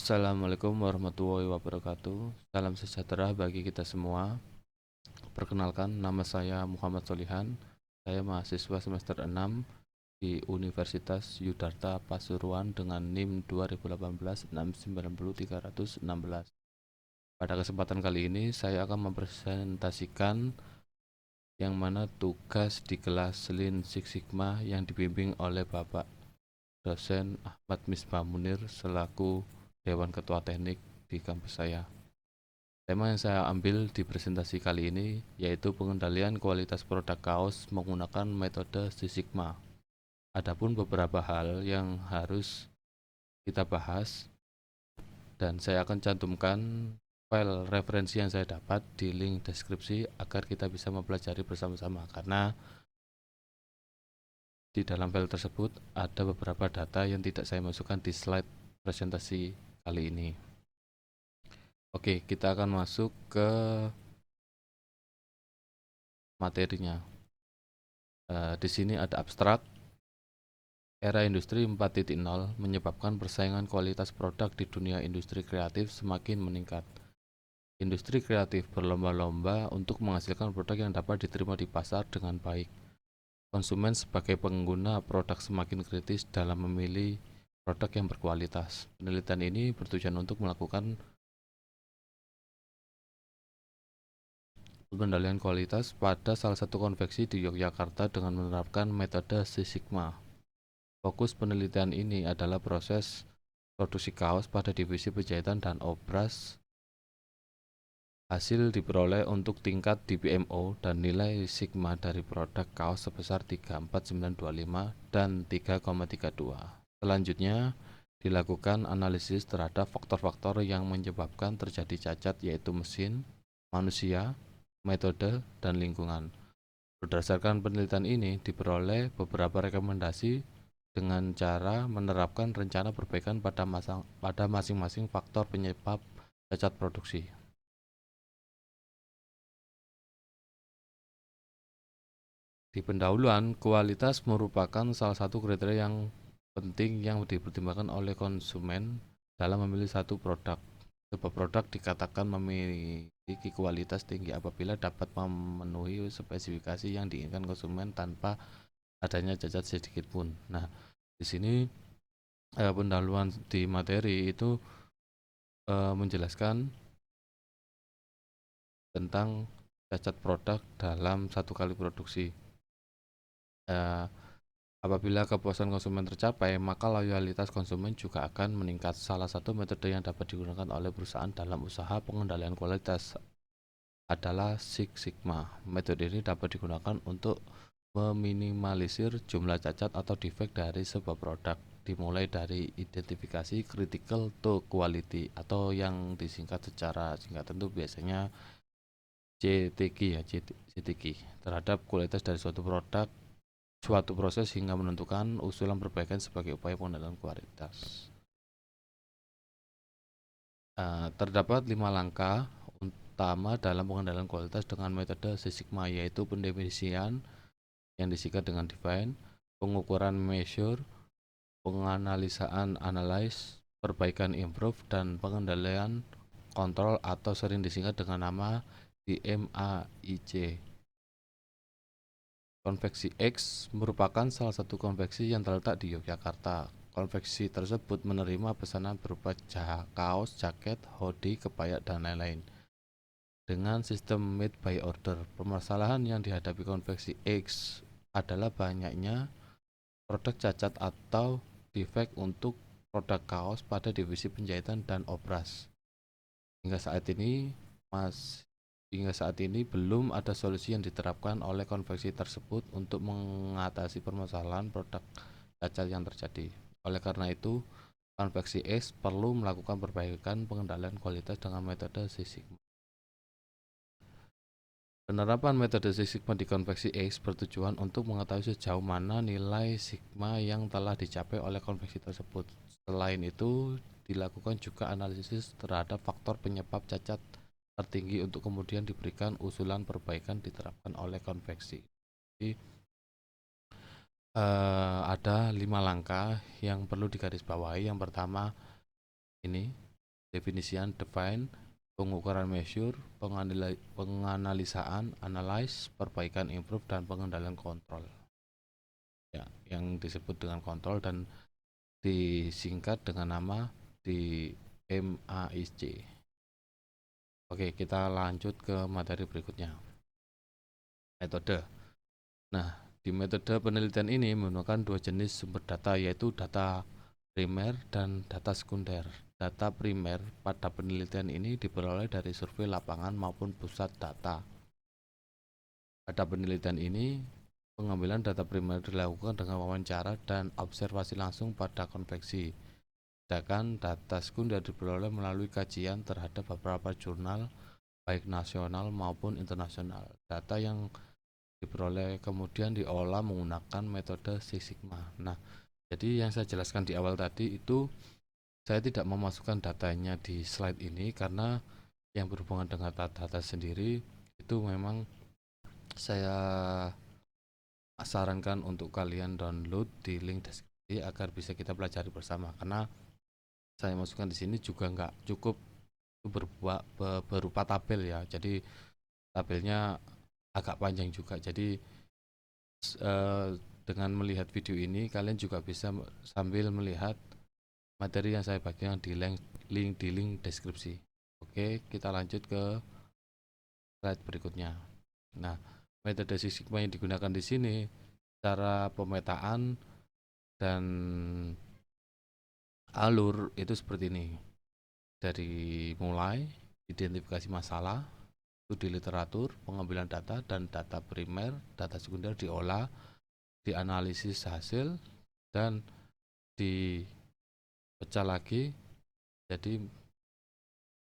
Assalamualaikum warahmatullahi wabarakatuh. Salam sejahtera bagi kita semua. Perkenalkan, nama saya Muhammad Solihan. Saya mahasiswa semester 6 di Universitas Yudharta Pasuruan dengan NIM 2018-690-316. Pada kesempatan kali ini, saya akan mempresentasikan yang mana tugas di kelas Lean Six Sigma yang dibimbing oleh Bapak dosen Ahmad Misbah Munir selaku Dewan Ketua Teknik di kampus saya. Tema yang saya ambil di presentasi kali ini yaitu pengendalian kualitas produk kaos menggunakan metode Six Sigma. Adapun beberapa hal yang harus kita bahas dan saya akan cantumkan file referensi yang saya dapat di link deskripsi agar kita bisa mempelajari bersama-sama, karena di dalam file tersebut ada beberapa data yang tidak saya masukkan di slide presentasi kali ini. Oke, kita akan masuk ke materinya. Di sini ada abstrak. Era industri 4.0 menyebabkan persaingan kualitas produk di dunia industri kreatif semakin meningkat. Industri kreatif berlomba-lomba untuk menghasilkan produk yang dapat diterima di pasar dengan baik. Konsumen sebagai pengguna produk semakin kritis dalam memilih produk yang berkualitas. Penelitian ini bertujuan untuk melakukan pengendalian kualitas pada salah satu konveksi di Yogyakarta dengan menerapkan metode Six Sigma. Fokus penelitian ini adalah proses produksi kaos pada divisi penjahitan dan obras. Hasil diperoleh untuk tingkat DPMO dan nilai sigma dari produk kaos sebesar 34925 dan 3,32. Selanjutnya, dilakukan analisis terhadap faktor-faktor yang menyebabkan terjadi cacat, yaitu mesin, manusia, metode, dan lingkungan. Berdasarkan penelitian ini, diperoleh beberapa rekomendasi dengan cara menerapkan rencana perbaikan pada masing-masing faktor penyebab cacat produksi. Di pendahuluan, kualitas merupakan salah satu kriteria yang penting yang dipertimbangkan oleh konsumen dalam memilih satu produk. Sebuah produk dikatakan memiliki kualitas tinggi apabila dapat memenuhi spesifikasi yang diinginkan konsumen tanpa adanya cacat sedikit pun. Nah, di sini pendahuluan di materi itu menjelaskan tentang cacat produk dalam satu kali produksi. Apabila kepuasan konsumen tercapai, maka loyalitas konsumen juga akan meningkat. Salah satu metode yang dapat digunakan oleh perusahaan dalam usaha pengendalian kualitas adalah Six Sigma. Metode ini dapat digunakan untuk meminimalisir jumlah cacat atau defek dari sebuah produk, dimulai dari identifikasi critical to quality atau yang disingkat secara singkatan itu biasanya CTQ ya, CTQ, terhadap kualitas dari suatu proses hingga menentukan usulan perbaikan sebagai upaya pengendalian kualitas. Terdapat 5 langkah utama dalam pengendalian kualitas dengan metode Six Sigma, yaitu pendefinisian yang disingkat dengan define, pengukuran measure, penganalisaan analyze, perbaikan improve, dan pengendalian kontrol atau sering disingkat dengan nama DMAIC. Konveksi X merupakan salah satu konveksi yang terletak di Yogyakarta. Konveksi tersebut menerima pesanan berupa kaos, jaket, hoodie, kebaya, dan lain-lain. Dengan sistem made by order, permasalahan yang dihadapi konveksi X adalah banyaknya produk cacat atau defek untuk produk kaos pada divisi penjahitan dan obras. Hingga saat ini belum ada solusi yang diterapkan oleh konveksi tersebut untuk mengatasi permasalahan produk cacat yang terjadi. Oleh karena itu, konveksi X perlu melakukan perbaikan pengendalian kualitas dengan metode Six Sigma. Penerapan metode Six Sigma di konveksi X bertujuan untuk mengetahui sejauh mana nilai sigma yang telah dicapai oleh konveksi tersebut. Selain itu, dilakukan juga analisis terhadap faktor penyebab cacat tertinggi untuk kemudian diberikan usulan perbaikan diterapkan oleh konveksi. Jadi, ada 5 langkah yang perlu digarisbawahi. Yang pertama ini definisian define, pengukuran measure, penganalisaan analyze, perbaikan improve, dan pengendalian kontrol. Ya, yang disebut dengan kontrol dan disingkat dengan nama di MAIC. Oke, kita lanjut ke materi berikutnya. Metode. Nah, di metode penelitian ini menggunakan dua jenis sumber data, yaitu data primer dan data sekunder. Data primer pada penelitian ini diperoleh dari survei lapangan maupun pusat data. Pada penelitian ini, pengambilan data primer dilakukan dengan wawancara dan observasi langsung pada konveksi. Sedangkan data sekunder diperoleh melalui kajian terhadap beberapa jurnal baik nasional maupun internasional. Data yang diperoleh kemudian diolah menggunakan metode Six Sigma. Nah, jadi yang saya jelaskan di awal tadi itu saya tidak memasukkan datanya di slide ini karena yang berhubungan dengan data sendiri itu memang saya sarankan untuk kalian download di link deskripsi agar bisa kita pelajari bersama, karena saya masukkan di sini juga nggak cukup berupa tabel ya, jadi tabelnya agak panjang juga. Jadi dengan melihat video ini kalian juga bisa sambil melihat materi yang saya bagikan di link deskripsi. Oke, kita lanjut ke slide berikutnya. Nah, metode Six Sigma yang digunakan di sini cara pemetaan dan alur itu seperti ini. Dari mulai identifikasi masalah itu di literatur, pengambilan data dan data primer, data sekunder diolah, dianalisis hasil dan dipecah lagi jadi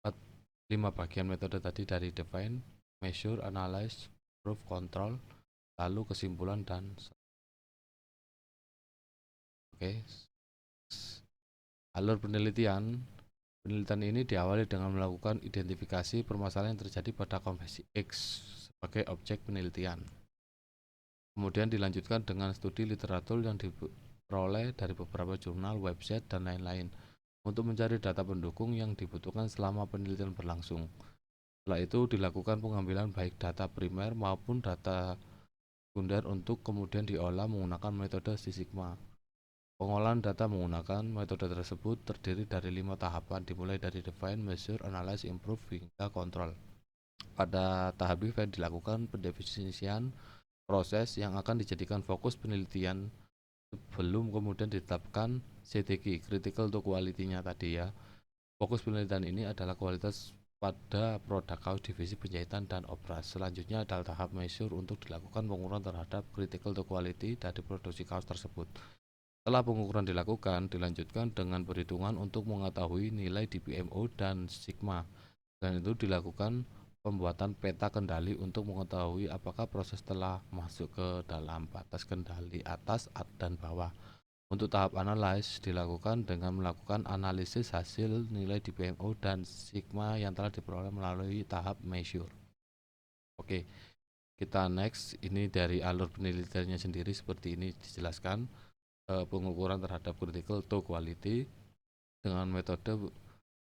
5 bagian metode tadi, dari define, measure, analyze, proof, control, lalu kesimpulan dan oke. Alur penelitian ini diawali dengan melakukan identifikasi permasalahan yang terjadi pada konveksi X sebagai objek penelitian. Kemudian dilanjutkan dengan studi literatur yang diperoleh dari beberapa jurnal, website, dan lain-lain untuk mencari data pendukung yang dibutuhkan selama penelitian berlangsung. Setelah itu dilakukan pengambilan baik data primer maupun data sekunder untuk kemudian diolah menggunakan metode Six Sigma. Pengolahan data menggunakan metode tersebut terdiri dari 5 tahapan, dimulai dari define, measure, analyze, improve, hingga control. Pada tahap define dilakukan pendefinisian proses yang akan dijadikan fokus penelitian sebelum kemudian ditetapkan CTQ, critical to quality-nya tadi ya. Fokus penelitian ini adalah kualitas pada produk kaos divisi penjahitan dan obras. Selanjutnya adalah tahap measure untuk dilakukan pengukuran terhadap critical to quality dari produksi kaos tersebut. Setelah pengukuran dilakukan, dilanjutkan dengan perhitungan untuk mengetahui nilai DPMO dan sigma. Dan itu dilakukan pembuatan peta kendali untuk mengetahui apakah proses telah masuk ke dalam batas kendali atas dan bawah. Untuk tahap analyze dilakukan dengan melakukan analisis hasil nilai DPMO dan sigma yang telah diperoleh melalui tahap measure. Oke, kita next. Ini dari alur penelitiannya sendiri seperti ini dijelaskan. Pengukuran terhadap critical to quality dengan metode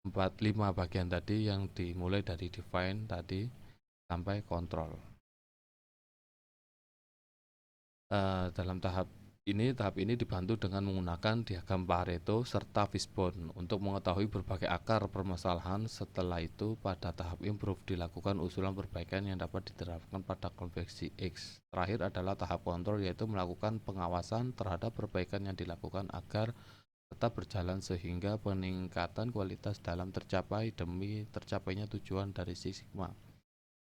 4-5 bagian tadi yang dimulai dari define tadi sampai control. Dalam tahap ini dibantu dengan menggunakan diagram Pareto serta Fishbone untuk mengetahui berbagai akar permasalahan. Setelah itu pada tahap improve dilakukan usulan perbaikan yang dapat diterapkan pada konveksi X. Terakhir adalah tahap kontrol, yaitu melakukan pengawasan terhadap perbaikan yang dilakukan agar tetap berjalan sehingga peningkatan kualitas dalam tercapai demi tercapainya tujuan dari Six Sigma.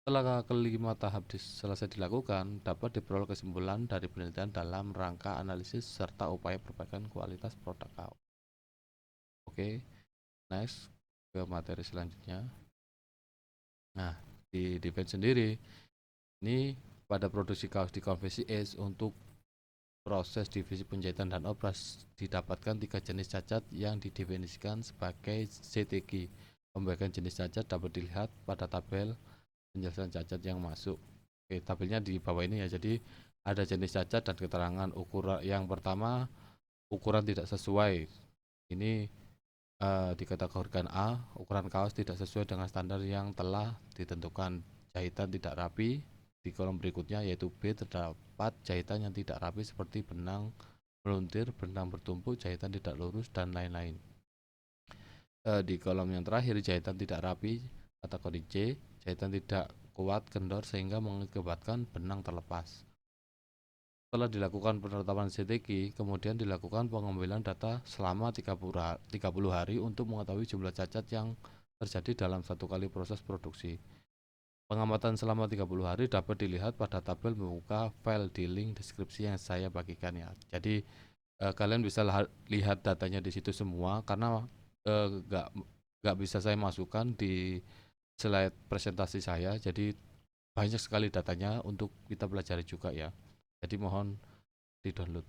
Setelah kelima tahap selesai dilakukan, dapat diperoleh kesimpulan dari penelitian dalam rangka analisis serta upaya perbaikan kualitas produk kaos. Oke, next ke materi selanjutnya. Nah, di defense sendiri, ini pada produksi kaos di konveksi S untuk proses divisi penjahitan dan obras didapatkan 3 jenis cacat yang didefinisikan sebagai CTQ. Pembagian jenis cacat dapat dilihat pada tabel penjelasan cacat yang masuk. Oke, tabelnya di bawah ini ya. Jadi ada jenis cacat dan keterangan ukuran. Yang pertama, ukuran tidak sesuai. Ini dikategorikan A, ukuran kaos tidak sesuai dengan standar yang telah ditentukan, jahitan tidak rapi. Di kolom berikutnya yaitu B, terdapat jahitan yang tidak rapi seperti benang meluntir, benang bertumpuk, jahitan tidak lurus, dan lain-lain. Di kolom yang terakhir, jahitan tidak rapi, kategori C, jahitan tidak kuat kendor sehingga mengakibatkan benang terlepas. Setelah dilakukan penetapan strategi, kemudian dilakukan pengambilan data selama 30 hari untuk mengetahui jumlah cacat yang terjadi dalam satu kali proses produksi. Pengamatan selama 30 hari dapat dilihat pada tabel membuka file di link deskripsi yang saya bagikan ya. Jadi kalian bisa lihat datanya di situ semua karena nggak bisa saya masukkan di slide presentasi saya. Jadi banyak sekali datanya untuk kita pelajari juga ya. Jadi mohon di-download.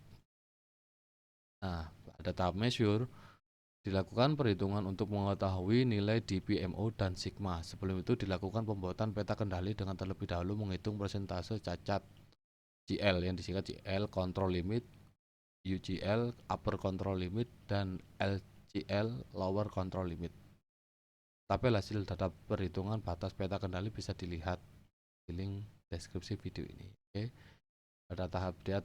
Nah, pada tahap measure, dilakukan perhitungan untuk mengetahui nilai DPMO dan sigma. Sebelum itu dilakukan pembuatan peta kendali dengan terlebih dahulu menghitung persentase cacat GL yang disingkat GL control limit, UGL upper control limit, dan LCL lower control limit. Tabel hasil data perhitungan batas peta kendali bisa dilihat di link deskripsi video ini. Oke. Pada tabel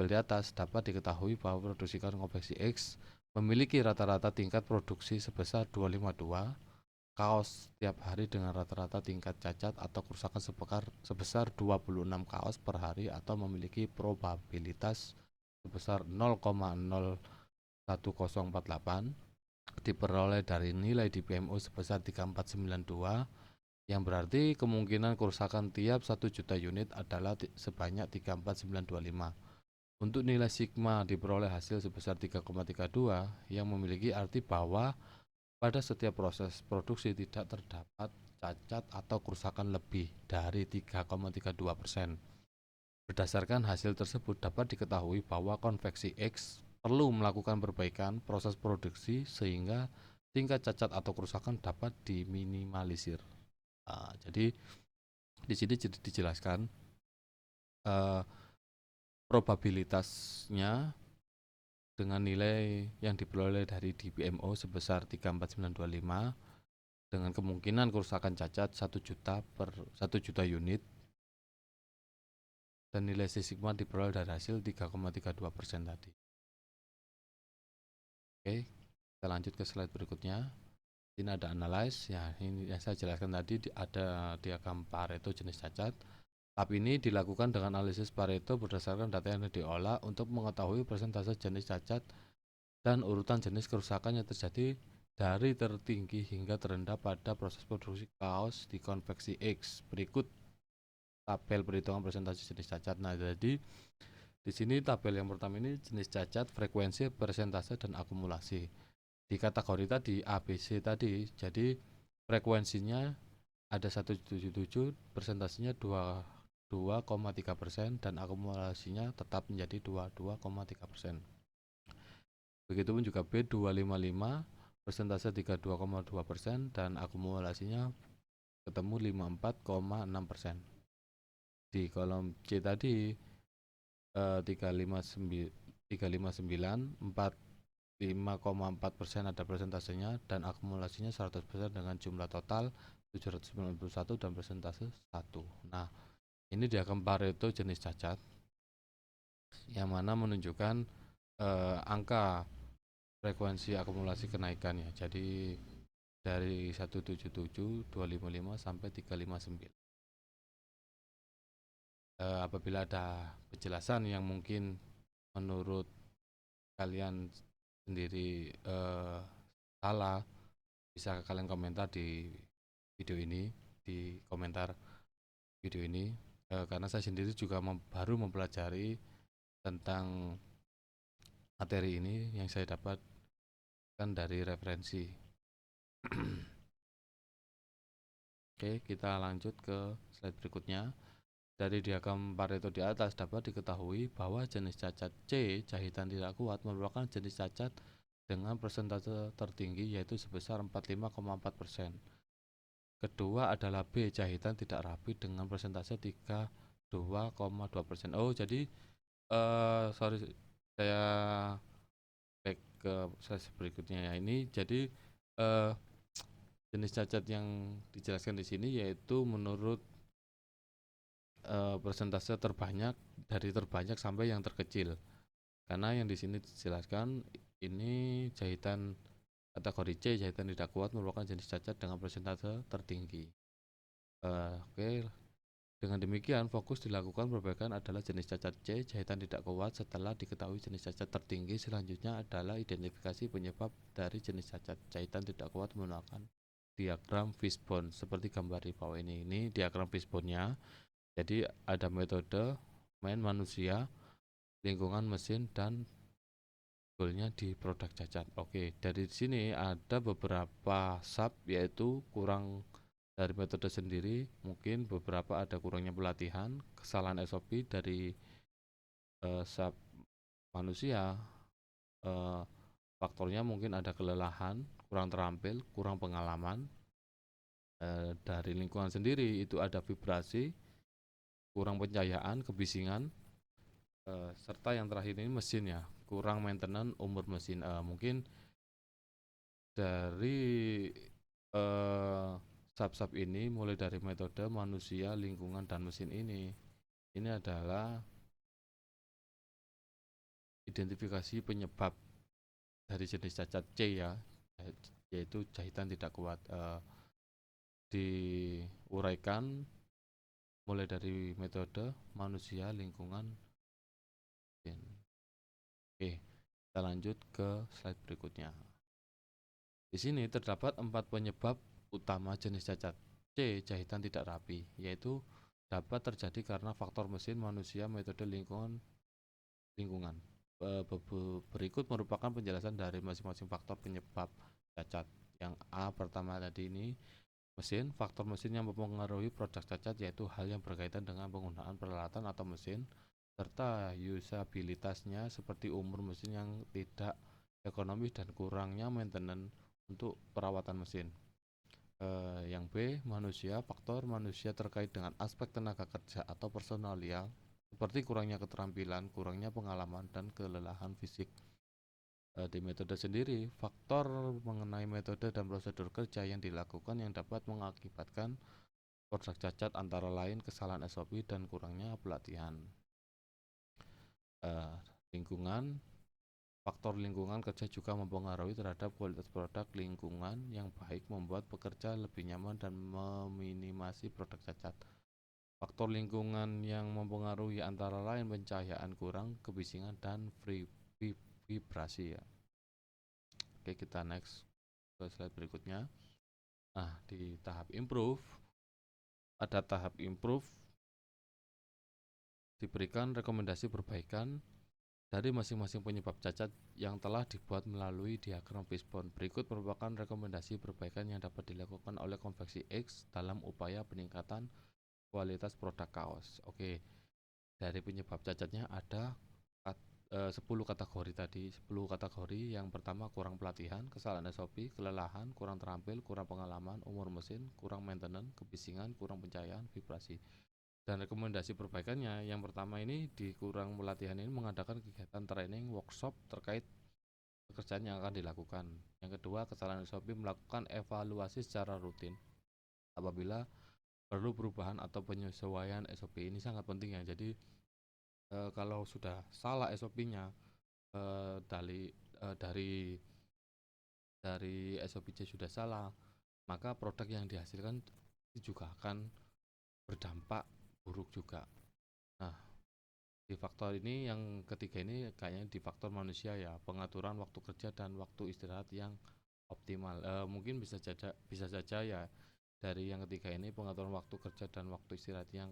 di atas dapat diketahui bahwa produksi kaos konveksi X memiliki rata-rata tingkat produksi sebesar 252 kaos setiap hari dengan rata-rata tingkat cacat atau kerusakan sebesar 26 kaos per hari atau memiliki probabilitas sebesar 0,01048 diperoleh dari nilai DPMO sebesar 3492, yang berarti kemungkinan kerusakan tiap 1 juta unit adalah sebanyak 34925. Untuk nilai sigma diperoleh hasil sebesar 3,32 yang memiliki arti bahwa pada setiap proses produksi tidak terdapat cacat atau kerusakan lebih dari 3,32%. Berdasarkan hasil tersebut dapat diketahui bahwa konveksi X perlu melakukan perbaikan proses produksi sehingga tingkat cacat atau kerusakan dapat diminimalisir. Jadi di sini dijelaskan probabilitasnya dengan nilai yang diperoleh dari DPMO sebesar 34925 dengan kemungkinan kerusakan cacat 1 juta unit, dan nilai C sigma diperoleh dari hasil 3,32% tadi. Oke, kita lanjut ke slide berikutnya. Ini ada analyze ya, ini yang saya jelaskan tadi, ada diagram Pareto jenis cacat. Tahap ini dilakukan dengan analisis Pareto berdasarkan data yang diolah untuk mengetahui persentase jenis cacat dan urutan jenis kerusakan yang terjadi dari tertinggi hingga terendah pada proses produksi kaos di konveksi X. Berikut tabel perhitungan persentase jenis cacat. Nah, jadi di sini tabel yang pertama ini jenis cacat, frekuensi, persentase, dan akumulasi. Di kategori tadi ABC tadi, jadi frekuensinya ada 177, persentasenya 2,3%, dan akumulasinya tetap menjadi 22,3%. Begitupun juga B255, persentase 32,2%, dan akumulasinya ketemu 54,6%. Di kolom C tadi 359, 5,4% ada persentasenya, dan akumulasinya 100% dengan jumlah total 791 dan persentase 1. Nah, ini diagram Pareto jenis cacat yang mana menunjukkan angka frekuensi akumulasi kenaikan ya. Jadi dari 177, 255 sampai 359. Apabila ada penjelasan yang mungkin menurut kalian sendiri salah, bisa kalian komentar di video ini, di komentar video ini, karena saya sendiri juga baru mempelajari tentang materi ini yang saya dapatkan dari referensi. Oke, kita lanjut ke slide berikutnya. Dari diagram Pareto di atas dapat diketahui bahwa jenis cacat C, jahitan tidak kuat, merupakan jenis cacat dengan persentase tertinggi yaitu sebesar 45,4%. Kedua adalah B, jahitan tidak rapi dengan persentase 32,2%. Oh, jadi sorry, saya ke slide berikutnya ya. Ini jadi eh, jenis cacat yang dijelaskan di sini yaitu menurut persentase terbanyak dari terbanyak sampai yang terkecil. Karena yang di sini dijelaskan ini jahitan kategori C, jahitan tidak kuat merupakan jenis cacat dengan persentase tertinggi. Oke, dengan demikian fokus dilakukan perbaikan adalah jenis cacat C, jahitan tidak kuat. Setelah diketahui jenis cacat tertinggi, selanjutnya adalah identifikasi penyebab dari jenis cacat jahitan tidak kuat menggunakan diagram fishbone seperti gambar di bawah ini. Ini diagram fishbone-nya. Jadi ada metode, manusia, lingkungan, mesin, dan goalnya di produk cacat. Oke, dari sini ada beberapa sub, yaitu kurang dari metode sendiri, mungkin beberapa ada kurangnya pelatihan, kesalahan SOP dari sub manusia, faktornya mungkin ada kelelahan, kurang terampil, kurang pengalaman. Dari lingkungan sendiri itu ada vibrasi, kurang pencahayaan, kebisingan, serta yang terakhir ini mesin ya, kurang maintenance umur mesin. Mungkin dari sub-sub ini mulai dari metode manusia, lingkungan, dan mesin ini adalah identifikasi penyebab dari jenis cacat C ya, yaitu jahitan tidak kuat. Diuraikan mulai dari metode manusia, lingkungan, mesin. Oke, kita lanjut ke slide berikutnya. Di sini terdapat 4 penyebab utama jenis cacat C, jahitan tidak rapi, yaitu dapat terjadi karena faktor mesin, manusia, metode, lingkungan. Berikut merupakan penjelasan dari masing-masing faktor penyebab cacat. Yang A pertama tadi ini mesin. Faktor mesin yang mempengaruhi produk cacat yaitu hal yang berkaitan dengan penggunaan peralatan atau mesin serta usabilitasnya seperti umur mesin yang tidak ekonomis dan kurangnya maintenance untuk perawatan mesin. Yang B, manusia. Faktor manusia terkait dengan aspek tenaga kerja atau personalia seperti kurangnya keterampilan, kurangnya pengalaman, dan kelelahan fisik. Di metode sendiri, faktor mengenai metode dan prosedur kerja yang dilakukan yang dapat mengakibatkan produk cacat antara lain kesalahan SOP dan kurangnya pelatihan. Lingkungan. Faktor lingkungan kerja juga mempengaruhi terhadap kualitas produk. Lingkungan yang baik membuat pekerja lebih nyaman dan meminimasi produk cacat. Faktor lingkungan yang mempengaruhi antara lain pencahayaan kurang, kebisingan, dan vibrasi ya. Oke, kita next ke slide berikutnya. Nah, di tahap improve, ada tahap improve diberikan rekomendasi perbaikan dari masing-masing penyebab cacat yang telah dibuat melalui diagram fishbone. Berikut merupakan rekomendasi perbaikan yang dapat dilakukan oleh konveksi X dalam upaya peningkatan kualitas produk kaos. Oke, dari penyebab cacatnya ada 10 kategori tadi. 10 kategori. Yang pertama kurang pelatihan, kesalahan SOP, kelelahan, kurang terampil, kurang pengalaman, umur mesin, kurang maintenance, kebisingan, kurang pencahayaan, vibrasi. Dan rekomendasi perbaikannya, yang pertama ini di kurang pelatihan ini mengadakan kegiatan training workshop terkait pekerjaan yang akan dilakukan. Yang kedua, kesalahan SOP melakukan evaluasi secara rutin apabila perlu perubahan atau penyesuaian SOP. Ini sangat penting ya. Jadi kalau sudah salah SOP-nya dari SOP-nya sudah salah, maka produk yang dihasilkan juga akan berdampak buruk juga. Nah, di faktor ini yang ketiga ini kayaknya di faktor manusia ya, pengaturan waktu kerja dan waktu istirahat yang optimal. Mungkin bisa saja ya, dari yang ketiga ini pengaturan waktu kerja dan waktu istirahat yang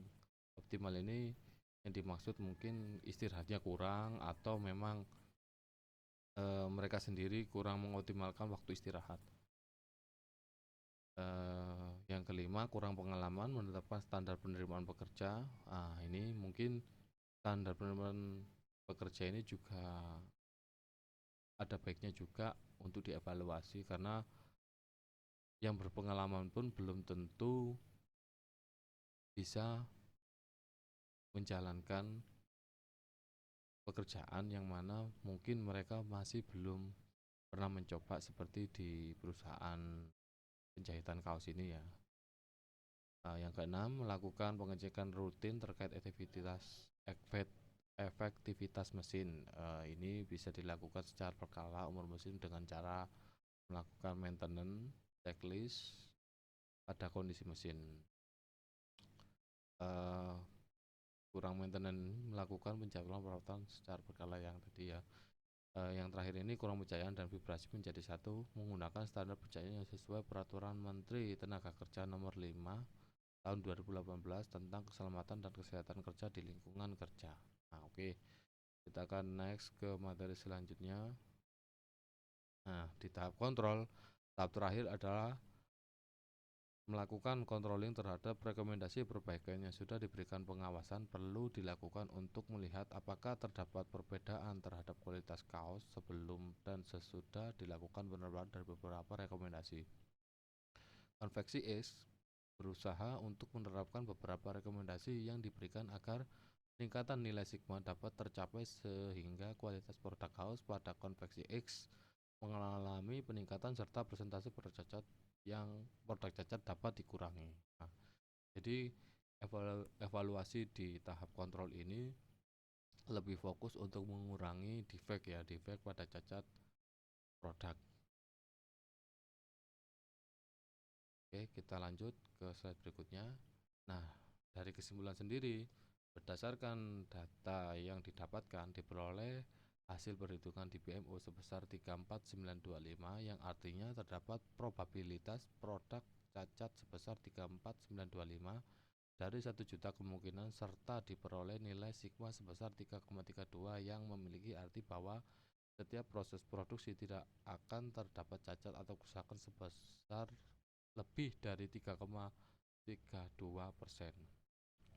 optimal ini yang dimaksud mungkin istirahatnya kurang atau memang mereka sendiri kurang mengoptimalkan waktu istirahat. Yang kelima, kurang pengalaman menetapkan standar penerimaan pekerja. Ini mungkin standar penerimaan pekerja ini juga ada baiknya juga untuk dievaluasi, karena yang berpengalaman pun belum tentu bisa menjalankan pekerjaan yang mana mungkin mereka masih belum pernah mencoba seperti di perusahaan penjahitan kaos ini ya. Yang keenam, melakukan pengecekan rutin terkait efektivitas mesin. Ini bisa dilakukan secara berkala umur mesin dengan cara melakukan maintenance checklist pada kondisi mesin. Uh, Kurang maintenance, melakukan penjadwalan perawatan secara berkala yang tadi ya. Yang terakhir ini kurang pencahayaan dan vibrasi menjadi satu, menggunakan standar pencahayaan yang sesuai peraturan Menteri Tenaga Kerja nomor 5 tahun 2018 tentang keselamatan dan kesehatan kerja di lingkungan kerja. Nah, oke. Kita akan next ke materi selanjutnya. Nah, di tahap kontrol, tahap terakhir adalah melakukan controlling terhadap rekomendasi perbaikan yang sudah diberikan. Pengawasan perlu dilakukan untuk melihat apakah terdapat perbedaan terhadap kualitas kaos sebelum dan sesudah dilakukan penerapan dari beberapa rekomendasi. Konveksi X berusaha untuk menerapkan beberapa rekomendasi yang diberikan agar peningkatan nilai sigma dapat tercapai sehingga kualitas produk kaos pada konveksi X mengalami peningkatan serta presentasi produk cacat dapat dikurangi. Nah, jadi evaluasi di tahap kontrol ini lebih fokus untuk mengurangi defek pada cacat produk. Oke, kita lanjut ke slide berikutnya. Nah, dari kesimpulan sendiri, berdasarkan data yang didapatkan diperoleh hasil perhitungan di BMO sebesar 34925 yang artinya terdapat probabilitas produk cacat sebesar 34925 dari 1 juta kemungkinan serta diperoleh nilai sigma sebesar 3,32 yang memiliki arti bahwa setiap proses produksi tidak akan terdapat cacat atau kerusakan sebesar lebih dari 3,32%.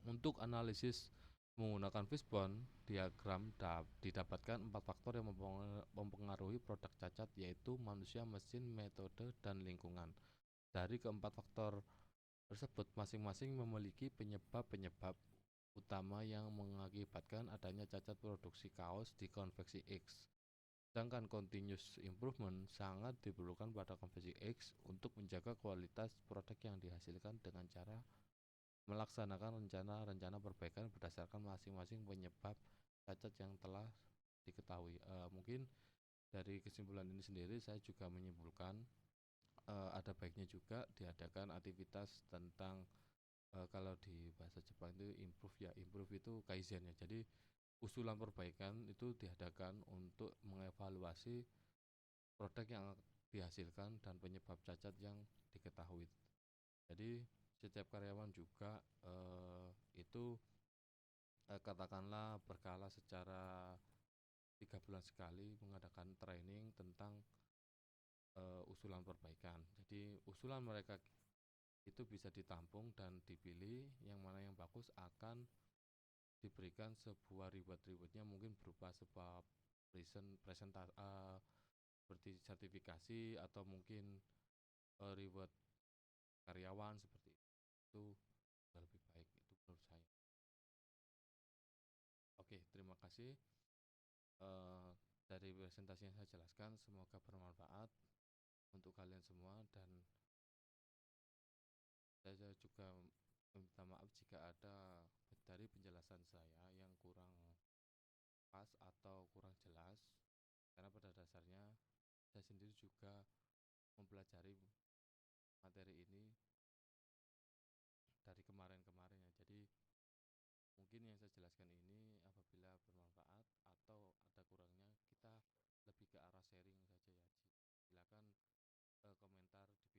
Untuk analisis menggunakan fishbone diagram didapatkan 4 faktor yang mempengaruhi produk cacat, yaitu manusia, mesin, metode, dan lingkungan. Dari keempat faktor tersebut masing-masing memiliki penyebab-penyebab utama yang mengakibatkan adanya cacat produksi kaos di konveksi X. Sedangkan continuous improvement sangat diperlukan pada konveksi X untuk menjaga kualitas produk yang dihasilkan dengan cara melaksanakan rencana-rencana perbaikan berdasarkan masing-masing penyebab cacat yang telah diketahui. Mungkin dari kesimpulan ini sendiri saya juga menyimpulkan ada baiknya juga diadakan aktivitas tentang kalau di bahasa Jepang itu improve itu kaizen ya. Jadi usulan perbaikan itu diadakan untuk mengevaluasi produk yang dihasilkan dan penyebab cacat yang diketahui. Jadi setiap karyawan juga itu katakanlah berkala secara 3 bulan sekali mengadakan training tentang usulan perbaikan. Jadi usulan mereka itu bisa ditampung dan dipilih yang mana yang bagus, akan diberikan sebuah reward-rewardnya, mungkin berupa sebuah seperti sertifikasi atau mungkin reward karyawan seperti itu lebih baik, itu menurut saya. Oke, terima kasih dari presentasi yang saya jelaskan, semoga bermanfaat untuk kalian semua, dan saya juga meminta maaf jika ada dari penjelasan saya yang kurang pas atau kurang jelas, karena pada dasarnya saya sendiri juga mempelajari materi ini dari kemarin-kemarin ya. Jadi mungkin yang saya jelaskan ini apabila bermanfaat atau ada kurangnya, kita lebih ke arah sharing saja ya. Silakan komentar di